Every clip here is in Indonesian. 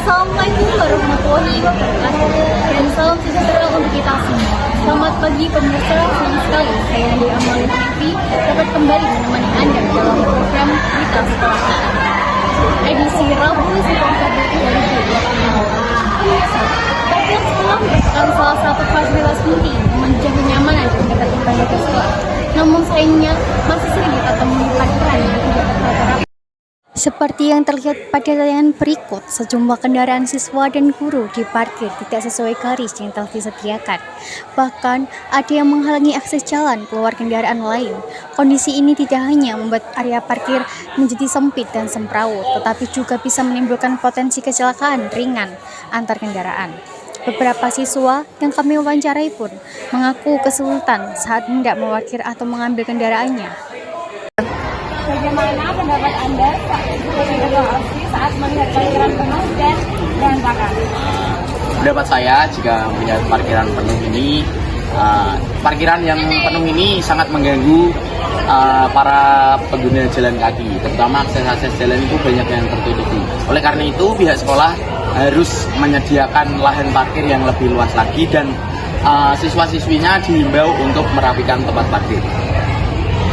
Assalamualaikum warahmatullahi wabarakatuh. Dan salam sejahtera untuk kita semua. Selamat pagi pemirsa, senang sekali saya di Amalia TV dapat kembali menemani Anda dalam program Berita Sekolah edisi Rabu 9 Februari 2020. Program sekolah merupakan salah satu fasilitas penting menjaga kenyamanan dan ketertiban bagi sekolah. Namun sayangnya masih sering kita temui parkiran yang tidak tertata. Seperti yang terlihat pada tayangan berikut, sejumlah kendaraan siswa dan guru diparkir tidak sesuai garis yang telah disediakan. Bahkan, ada yang menghalangi akses jalan keluar kendaraan lain. Kondisi ini tidak hanya membuat area parkir menjadi sempit dan semrawut, tetapi juga bisa menimbulkan potensi kecelakaan ringan antar kendaraan. Beberapa siswa yang kami wawancarai pun mengaku kesulitan saat hendak meparkir atau mengambil kendaraannya. Bagaimana pendapat Anda saat melihat parkiran penuh dan berantakan? Pendapat saya, jika melihat parkiran penuh ini, parkiran yang penuh ini sangat mengganggu para pengguna jalan kaki, terutama akses jalan itu banyak yang tertutupi. Oleh karena itu, pihak sekolah harus menyediakan lahan parkir yang lebih luas lagi dan siswa-siswinya dihimbau untuk merapikan tempat parkir.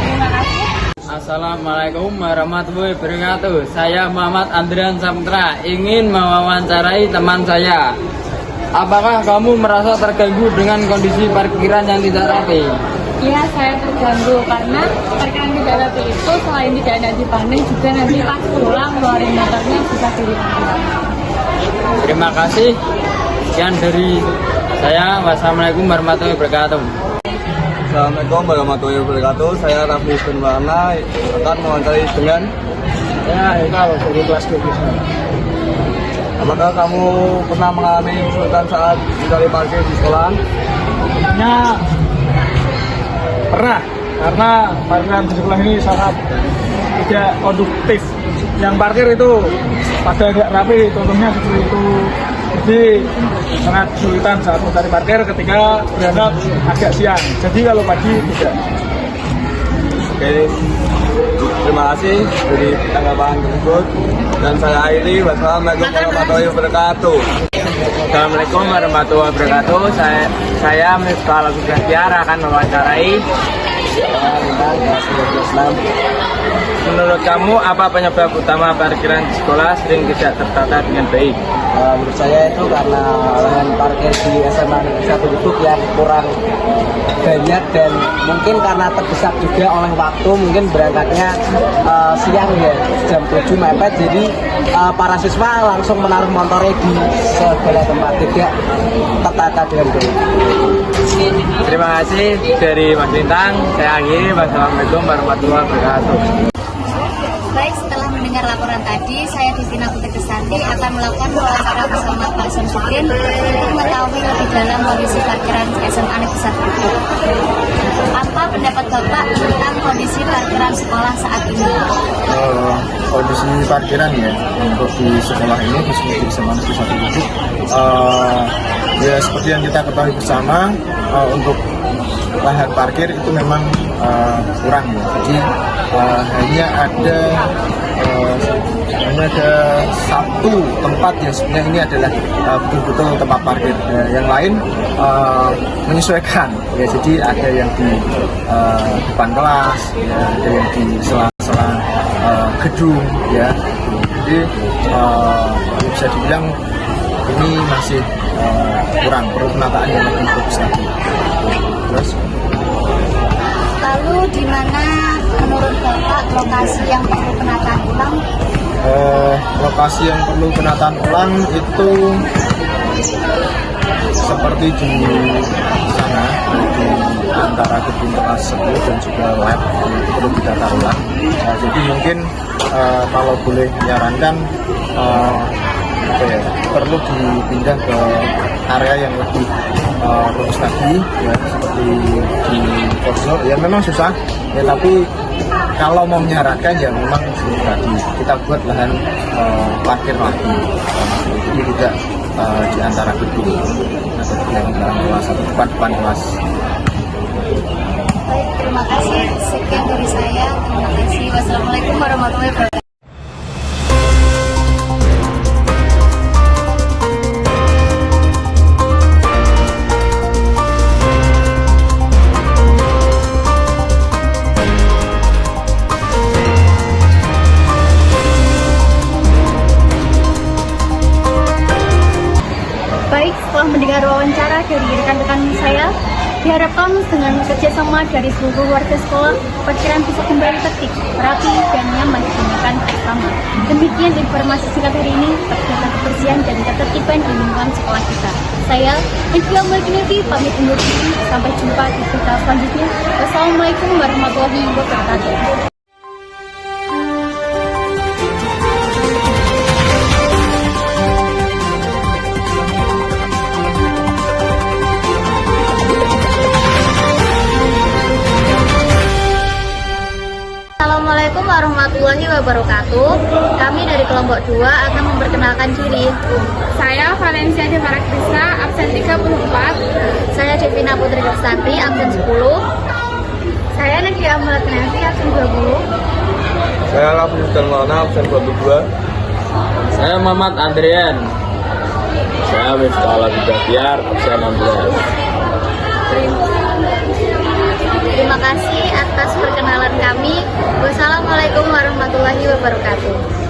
Terima kasih. Assalamualaikum warahmatullahi wabarakatuh. Saya Muhammad Andrian Saputra, ingin mewawancarai teman saya. Apakah kamu merasa terganggu dengan kondisi parkiran yang tidak rapi? Ya, saya terganggu karena parkiran tidak rapi itu selain tidak ada dipandang juga nanti pas pulang ngeluarin motornya bisa dilihat. Terima kasih. Sekian dari saya. Wassalamualaikum warahmatullahi wabarakatuh. Assalamualaikum warahmatullahi wabarakatuh. Saya Raffi bin Warna akan mewawancarai dengan Kalau dari kelas 12. apakah kamu pernah mengalami kesulitan saat mencari parkir di sekolah? Ya, pernah, karena parkiran di sekolah ini sangat tidak konduktif. Yang parkir itu pada agak rapi, contohnya seperti itu. Jadi sangat kesulitan saat mencari parkir ketika berangkat agak siang. Jadi kalau pagi tidak. Oke, terima kasih dari tanggapan tersebut. Dan saya akhiri. Wassalamualaikum warahmatullahi wabarakatuh. Assalamualaikum warahmatullahi wabarakatuh. Saya Miftah Al-Subhantiar akan mewawancarai. Menurut kamu, apa penyebab utama parkiran di sekolah sering tidak tertata dengan baik? Menurut saya itu karena lahan parkir di SMA Negeri 1 itu yang kurang banyak dan mungkin karena terdesak juga oleh waktu, mungkin berangkatnya siang ya jam 7 mepet, jadi para siswa langsung menaruh motornya di segala tempat, tidak tertata dengan baik. Terima kasih dari Mas Bintang. Saya akhiri. Wassalamualaikum warahmatullahi wabarakatuh. Baik, setelah mendengar laporan tadi, saya Divina Putri Kesanti akan melakukan wawancara bersama Pak Samsudin untuk mengetahui lebih dalam kondisi parkiran SMA Negeri 1. Apa pendapat Bapak tentang kondisi parkiran sekolah saat ini? Kondisi parkiran ya untuk di sekolah ini, khususnya di SMA Negeri 1 ya seperti yang kita ketahui bersama, untuk lahan parkir itu memang kurang ya. Jadi hanya ada satu tempat yang sebenarnya ini adalah betul-betul tempat parkir. Yang lain menyesuaikan ya, jadi ada yang di depan kelas ya, ada yang di sela-sela gedung ya. Jadi bisa dibilang ini masih kurang, perlu penataan yang lebih bagus lagi. Terus Lalu di mana menurut Bapak lokasi yang perlu penataan ulang? Lokasi yang perlu penataan ulang itu seperti di sana, di antara gedung kelas 10 dan juga lab itu perlu ditata ulang. Jadi mungkin kalau boleh menyarankan perlu dipindah ke area yang lebih bagus lagi ya, seperti di Poso ya. Memang susah ya, tapi kalau mau menyarankan ya memang seperti tadi kita buat lahan parkir lagi, jadi tidak di antara gedung atau di belakang kelas atau depan kelas. Baik, terima kasih. Sekian dari saya. Terima kasih. Wassalamualaikum warahmatullahi wabarakatuh. setelah mendengar wawancara dari rekan-rekan saya, diharapkan dengan kerjasama dari seluruh warga sekolah, parkiran bisa kembali tertib, rapi, dan nyaman digunakan bersama. Demikian informasi singkat hari ini, terkait kebersihan dan ketertiban di lingkungan sekolah kita. Saya, India Mulkinevi, pamit undur diri. Sampai jumpa di berita selanjutnya. Wassalamualaikum warahmatullahi wabarakatuh. Assalamualaikum warahmatullahi wabarakatuh. Kami dari kelompok 2 akan memperkenalkan diri. Saya Valencia Devara Krista, absen 34. Saya Devina Putri Kristanti, absen 10. Saya Nadia Amulat Nanti, absen 20. Saya Raffi Darmawana, absen 22. Saya Muhammad Andrian. Saya Miftah Bidakyar, absen 16. Terima kasih atas perkenalan kami. Wassalamualaikum warahmatullahi wabarakatuh.